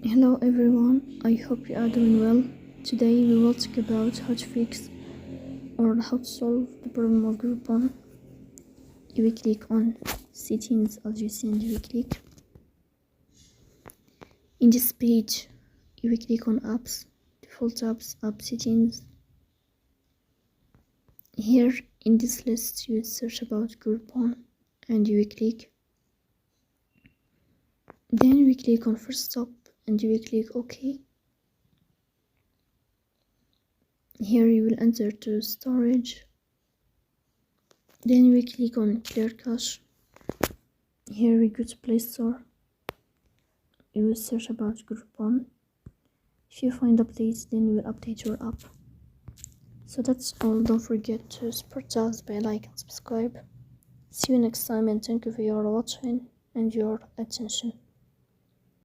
Hello everyone, I hope you are doing well. Today we will talk about how to fix or how to solve the problem of Groupon. You will click on settings as you see, and you will click. In this page, you will click on apps, default apps, app settings. Here in this list you will search about Groupon and you will click. Then we click on first stop and you will click OK. Here you will enter to storage. Then you will click on clear cache. Here we go to Play Store. You will search about Groupon. If you find a place, then you will update your app. So that's all. Don't forget to support us by like and subscribe. See you next time, and thank you for your watching and your attention.